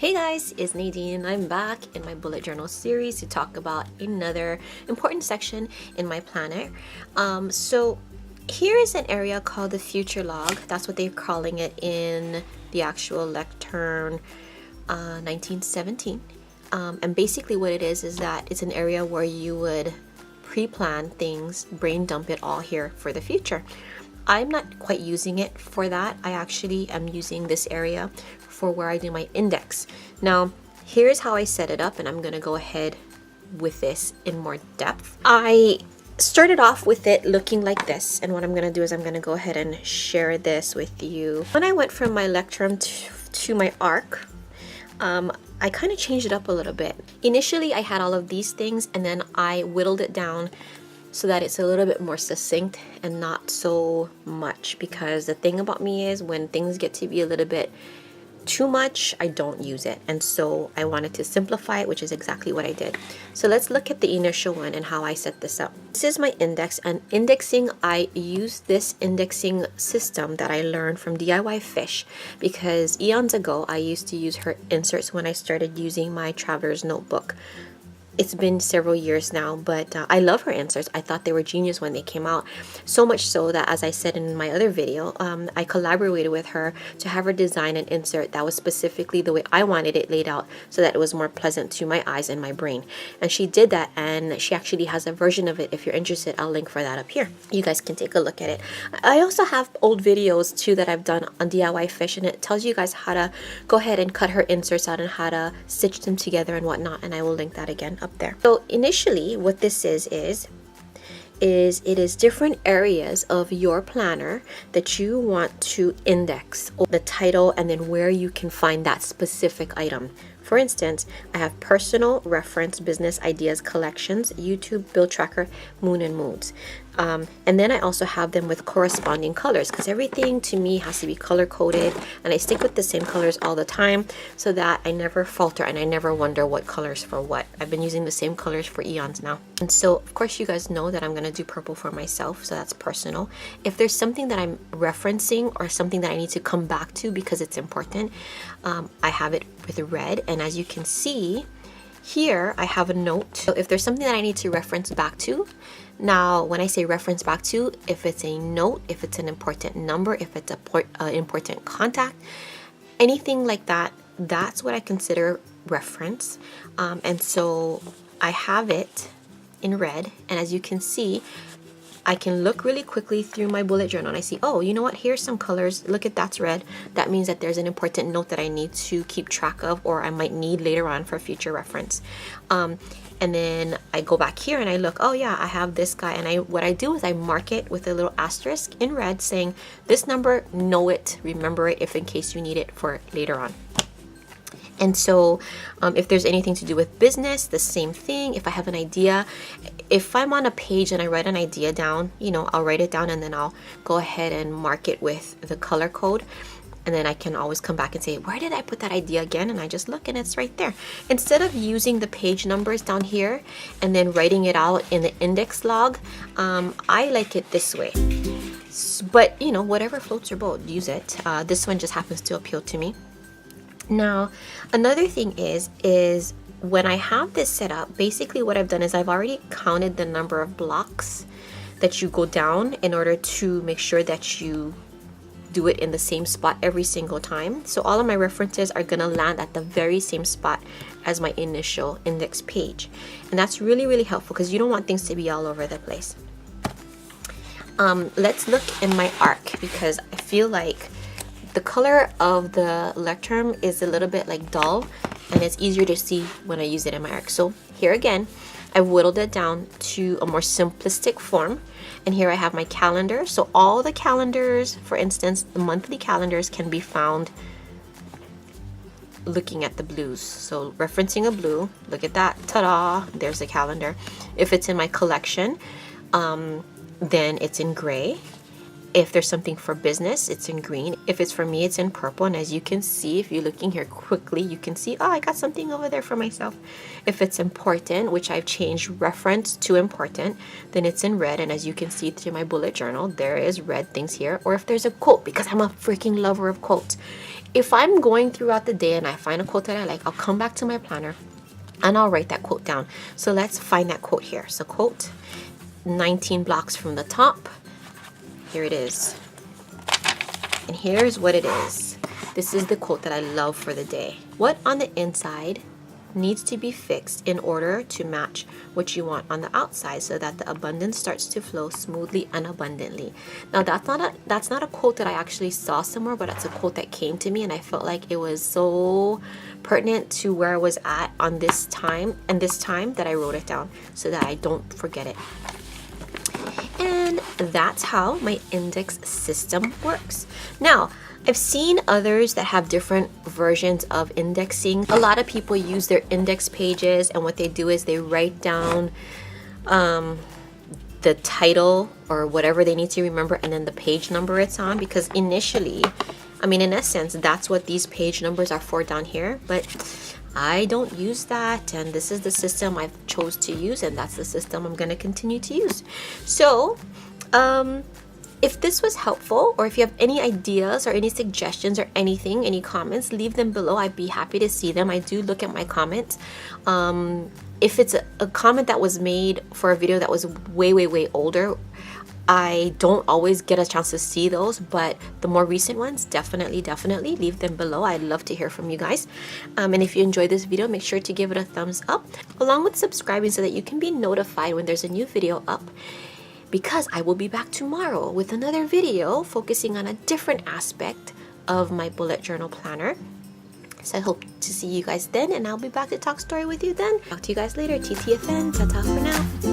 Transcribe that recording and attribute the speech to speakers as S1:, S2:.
S1: Hey guys, it's Nadine. I'm back in my bullet journal series to talk about another important section in my planner. So here is an area called the future log. That's what they're calling it in the actual lectern 1917. And basically what it is that it's an area where you would pre-plan things, brain dump it all here for the future. I'm not quite using it for that. I actually am using this area for where I do my index. Now, here's how I set it up, and I'm gonna go ahead with this in more depth. I started off with it looking like this, and what I'm gonna do is I'm gonna go ahead and share this with you. When I went from my lectern to my arc, I kind of changed it up a little bit. Initially, I had all of these things, and then I whittled it down so that it's a little bit more succinct and not so much, because the thing about me is when things get to be a little bit too much, I don't use it, and so I wanted to simplify it, which is exactly what I did. So let's look at the initial one and how I set this up. This is my index, and indexing, I use this indexing system that I learned from DIYFish, because eons ago I used to use her inserts when I started using my traveler's notebook. It's been several years now, but I love her inserts. I thought they were genius when they came out. So much so that, as I said in my other video, I collaborated with her to have her design an insert that was specifically the way I wanted it laid out so that it was more pleasant to my eyes and my brain. And she did that, and she actually has a version of it. If you're interested, I'll link for that up here. You guys can take a look at it. I also have old videos too that I've done on DIYFish, and it tells you guys how to go ahead and cut her inserts out and how to stitch them together and whatnot, and I will link that again up there. So initially what this is it is different areas of your planner that you want to index, the title, and then where you can find that specific item. For instance, I have personal, reference, business, ideas, collections, YouTube, bill tracker, moon, and moods. And then I also have them with corresponding colors, because everything to me has to be color coded, and I stick with the same colors all the time so that I never falter and I never wonder what colors for what. I've been using the same colors for eons now. And so of course you guys know that I'm going to do purple for myself, so that's personal. If there's something that I'm referencing or something that I need to come back to because it's important, I have it with red, and as you can see here I have a note. So if there's something that I need to reference back to, now when I say reference back to, if it's a note, if it's an important number, if it's an important contact, anything like that, that's what I consider reference. And so I have it in red, and as you can see, I can look really quickly through my bullet journal and I see, oh, you know what, here's some colors, look at that's red. That means that there's an important note that I need to keep track of, or I might need later on for future reference. And then I go back here and I look, oh yeah, I have this guy, and what I do is I mark it with a little asterisk in red saying this number, know it, remember it, if in case you need it for later on. And so if there's anything to do with business, the same thing. If I have an idea, if I'm on a page and I write an idea down, you know, I'll write it down and then I'll go ahead and mark it with the color code. And then I can always come back and say, where did I put that idea again? And I just look and it's right there. Instead of using the page numbers down here and then writing it out in the index log, I like it this way. But, you know, whatever floats your boat, use it. This one just happens to appeal to me. Now, another thing is when I have this set up, basically what I've done is I've already counted the number of blocks that you go down in order to make sure that you do it in the same spot every single time. So all of my references are gonna land at the very same spot as my initial index page. And that's really, really helpful because you don't want things to be all over the place. Let's look in my arc, because I feel like the color of the lectern is a little bit like dull, and it's easier to see when I use it in my arc. So here again, I've whittled it down to a more simplistic form, and here I have my calendar. So all the calendars, for instance, the monthly calendars can be found looking at the blues. So referencing a blue, look at that, ta-da, there's the calendar. If it's in my collection, then it's in gray. If there's something for business, it's in green. If it's for me, it's in purple. And as you can see, if you're looking here quickly, you can see, oh, I got something over there for myself. If it's important, which I've changed reference to important, then it's in red. And as you can see through my bullet journal, there is red things here. Or if there's a quote, because I'm a freaking lover of quotes. If I'm going throughout the day and I find a quote that I like, I'll come back to my planner and I'll write that quote down. So let's find that quote here. So quote, 19 blocks from the top. Here it is. And here's what it is. This is the quote that I love for the day. What on the inside needs to be fixed in order to match what you want on the outside so that the abundance starts to flow smoothly and abundantly. Now that's not a quote that I actually saw somewhere, but it's a quote that came to me and I felt like it was so pertinent to where I was at on this time that I wrote it down so that I don't forget it. And that's how my index system works. Now, I've seen others that have different versions of indexing. A lot of people use their index pages, and what they do is they write down the title or whatever they need to remember and then the page number it's on, because initially, I mean, in essence, that's what these page numbers are for down here, but I don't use that, and this is the system I've chose to use, and that's the system I'm going to continue to use. So, if this was helpful, or if you have any ideas or any suggestions or anything, any comments, leave them below. I'd be happy to see them. I do look at my comments. If it's a comment that was made for a video that was way older, I don't always get a chance to see those, but the more recent ones, definitely leave them below. I'd love to hear from you guys. And if you enjoyed this video, make sure to give it a thumbs up, along with subscribing so that you can be notified when there's a new video up, because I will be back tomorrow with another video focusing on a different aspect of my bullet journal planner. So I hope to see you guys then, and I'll be back to talk story with you then. Talk to you guys later. TTFN. Ta-ta for now.